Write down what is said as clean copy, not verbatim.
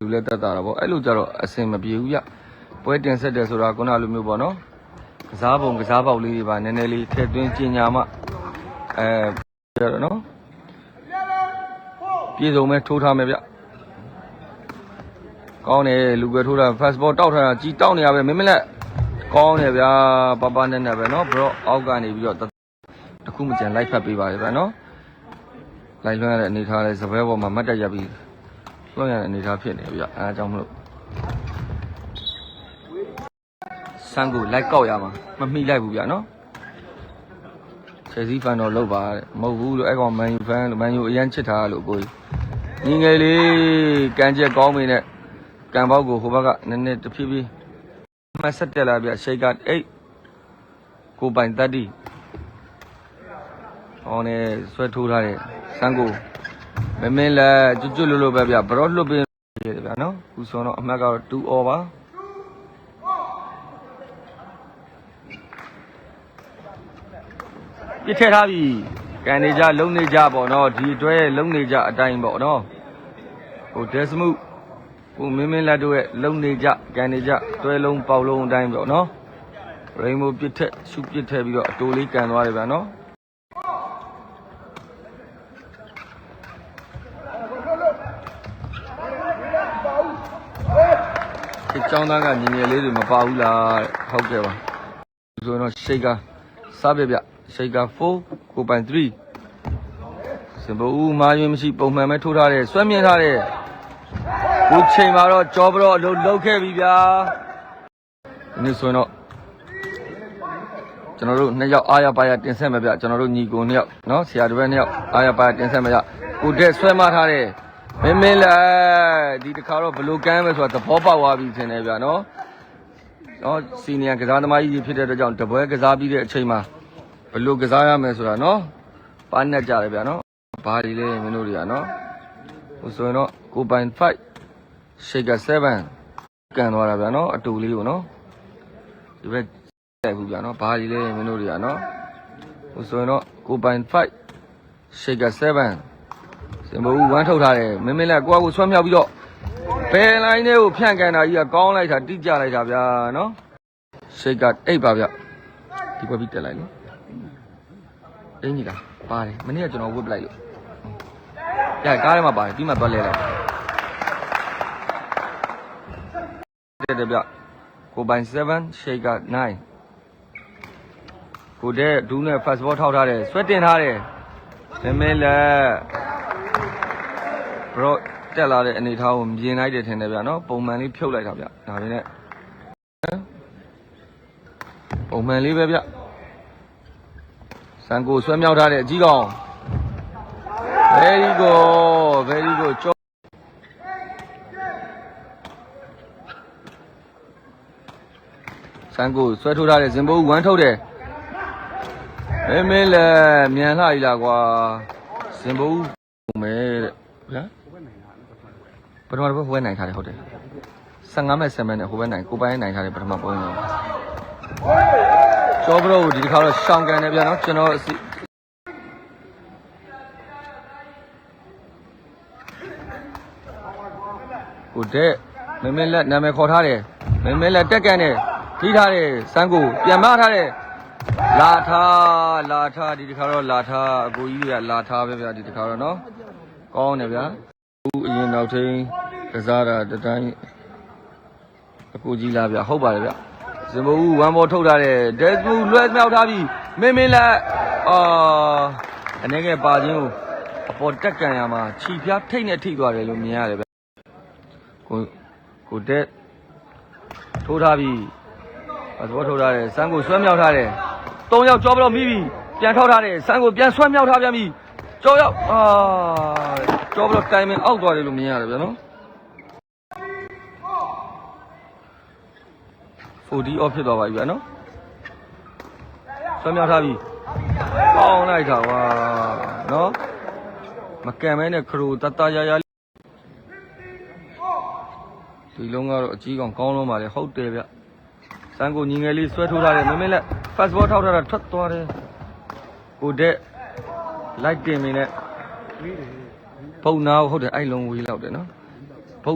လူလက်တက်တာတော့ဗောအဲ့လိုကြတော့အစင်မပြေဘူးဗျပွဲတင်ဆက်တယ်ဆိုတာခုနလိုမျိုးပေါ့နော်ကစားပုံကစားပေါက်လေးတွေပါနည်းနည်းလေးထည့်သွင်းကျင်ညာမှရတော့နော်ပြေဆုံးမဲ့ထိုးထားမယ်ဗျကောင်းတယ်လူပဲထိုးတာ fast ball တောက်ထားတာကြီးတောက်နေရပဲမင်းမလက်ကောင်းတယ်ဗျာပပနဲ့နဲ့ပဲနော်ဘရော့အောက်ကနေပြီးတော့တခုမကျန်လိုက်ဖတ်ပေးပါလေဗျာနော်လိုက်လွှမ်းရတဲ့အနေထားလေးစပယ်ပေါ်မှာမတ်တက်ရပြီးလွှမ်းရတဲ့အနေထားဖြစ်နေဗျာအဲအကြောင်းမလို့ဆန်းကိုလိုက်ကောက်ရမှာမမိလိုက်ဘူးဗျာနော်ချယ်ဆီဖန်တော့လောက်ပါမဟုတ်ဘူးလို့အဲ့ကောင်မန်ယူဖန်မန်ယူအရန်ချစ်ထားလို့ကိုကြီးညီငယ်လေးကန်ချက်ကောင်းမင်းနဲ့ကန်ပေါက်ကိုဟိုဘက်ကနည်းနည်းတဖြည်းဖြည်းမဆက်တက်လာဗျရှိတ်က8ကိုပိုင်30ဟောနေဆွဲထိုးထားတဲ့ဆန်းကိုမမင်းလက်ကျွတ်လွတ်ပဲဗျဘရော့လွတ်ပေးရတယ်ဗျနော်ခုဆိုတော့အမှတ်ကတော့2 all ပါပြစ်ထည့်ထားပြီကန်နေကြလုံနေကြပေါ့နော်ဒီအတွဲလုံနေကြအတိုင်းပေါ့နော်ဟိုဒက်စမှုဟိုမင်းလက်တို့ရဲ့လုံနေကြကန်နေကြတွဲလုံးပေါက်လုံးအတိုင်းပေါ့နော်ရိန်မိုပြစ်ထက်ရှုပြစ်ထည့်ပြီးတော့အတိုးလေးကန်သွားတယ်ဗျာနော်ဒီကျောင်းသားကညီငယ်လေးတွေမပါဘူးလားဟုတ်ကဲ့ပါဆိုတော့ရှိတ်ကစားပြပြရှိတ်က4ကိုပိုင်3စင်ဘူမာရွေးမရှိပုံမှန်ပဲထိုးထားတယ်ဆွဲမြင်ထားတယ်ခုချိန်မှာတော့ကြောဘရော့အလုပ်လုပ်ခဲ့ပြီဗျာဒီနေ့ဆိုရင်တော့ကျွန်တော်တို့2ယောက်အားရပါရတင်ဆက်မှာဗျကျွန်တော်တို့ညီကို2ယောက်နော်ဆရာတစ်ပည့်2ယောက်အားရပါရတင်ဆက်မှာဗျကိုတက်ဆွဲမထားတယ်မင်းလက်ဒီတစ်ခါတော့ဘလို့ကမ်းပဲဆိုတာသဘောပေါက်သွားပြီထင်တယ်ဗျာနော်စီနီယာကစားသမားကြီးဖြစ်တဲ့အတွက်ကြောင့်တပွဲကစားပြီးတဲ့အချိန်မှာဘလို့ကစားရမယ်ဆိုတာနော်ပါနဲ့ကြတယ်ဗျာနော်ဘာတွေလဲမင်းတို့တွေကနော်ဟိုဆိုရင်တော့ကိုပိုင်5ရှိတ်က7ကန်သွားတာဗျာနော်အတူလေးကိုနော်ဒီဘက်တိုက်ဘူးဗျာနော်ဘာတွေလဲမင်းတို့တွေကနော်ဟိုဆိုရင်တော့ကိုပိုင်5ရှိတ်က7စင်ဘူ1ထုတ်ထားတယ်မင်းလက်ကိုကဆွမ်းမြောက်ပြီးတော့ဘယ်လိုင်းလေးကိုဖြန့်ကန်တာကြီးကကောင်းလိုက်တာတိကျလိုက်တာဗျာနော်ရှိတ်က8ပါဗျဒီဘက်ပြီးတက်လိုက်နော်အင်းကြီးလားပါတယ်မနေ့ကကျွန်တော်ဝတ်ပလိုက်လို့ညကားထဲမှာပါတယ်ပြီးမှသွားလဲလိုက်တဲ့ဗျကိုပိုင်7ရှိတ်က9ကိုတဲ့ဒူးနဲ့ fast ball ထောက်ထားတယ်ဆွဲတင်ထားတယ်မင်းလက်ဘရော့တက်လာတဲ့အနေထားကိုမြင်လိုက်တယ်ထင်တယ်ဗျာနော်ပုံမှန်လေးဖြုတ်လိုက်တာဗျဒါပေမဲ့ပုံမှန်လေးပဲဗျစံကိုဆွဲမြောက်ထားတဲ့အကြီးကောင် very good ကျော်စံကိုဆွဲထိုးထားတဲ့ဇင်ဘိုး1ထုတ်တယ်မင်းလက်မြန်လှပြီလားကွာဇင်ဘိုးမယ်တဲ့ဗျာပထမတစ်ခါဟိုဘက်နိုင်ထားတယ်ဟုတ်တယ်15မဲ့7မဲ့နဲ့ဟိုဘက်နိုင်ကိုပိုင်းနိုင်ထားတယ်ပထမပုံရောကျော်ဘရောဒီတစ်ခါတော့ရှောင်းကန်တယ်ဗျာနော်ကျွန်တော်ကိုတဲ့မင်းလက်နာမည်ခေါ်ထားတယ်မင်းလက်တက်ကန်တယ်ထိထားတယ်စမ်းကိုပြန်မထားတယ်လာထားဒီတစ်ခါတော့လာထားအကိုကြီးကလာထားပဲဗျာဒီတစ်ခါတော့နော်ကောင်းတယ်ဗျာအရင်နောက်ထိန်ကစားတာတတိုင်းအကိုကြီးလာဗျာဟုတ်ပါတယ်ဗျဇင်ဘူ1ဘောထုတ်ထားတယ်ဒက်စဘူလွှဲမြောက်ထားပြီမင်းလက်အနေငယ်ပါခြင်းကိုအပေါ်တက်ကန်ရမှာခြိဖျားထိတ်နဲ့ထိသွားတယ်လို့မြင်ရတယ်ဗျကိုတက်ထိုးထားပြီသဘောထုတ်ထားတယ်စမ်းကိုဆွဲမြောက်ထားတယ်3ယောက်ကြောဘလို့မိပြီပြန်ထောက်ထားတယ်စမ်းကိုပြန်ဆွဲမြောက်ထားပြန်ပြီကြောရောက်ကြောဘလို့တိုင်မင်အောက်သွားတယ်လို့မြင်ရတယ်ဗျာနော်40 off ဖြစ်သွားပါပြီဗျာနော်ဆွဲမြောက်ထားပြီကောင်းလိုက်တာကွာနော်မကံမဲနဲ့ခရူတတရရဒီလုံးကတော့အကြီးကောင်ကောင်းလုံးပါလေဟုတ်တယ်ဗျစမ်းကိုညီငယ်လေးဆွဲထိုးထားတယ်မင်းလက် fast ball ထောက်ထားတာထွက်သွားတယ်ကိုတဲ့လိုက်တင်မင်းနဲ့ဘုံနာဟုတ်တယ်အဲ့လုံးဝေးလောက်တယ်နော်ဘုံ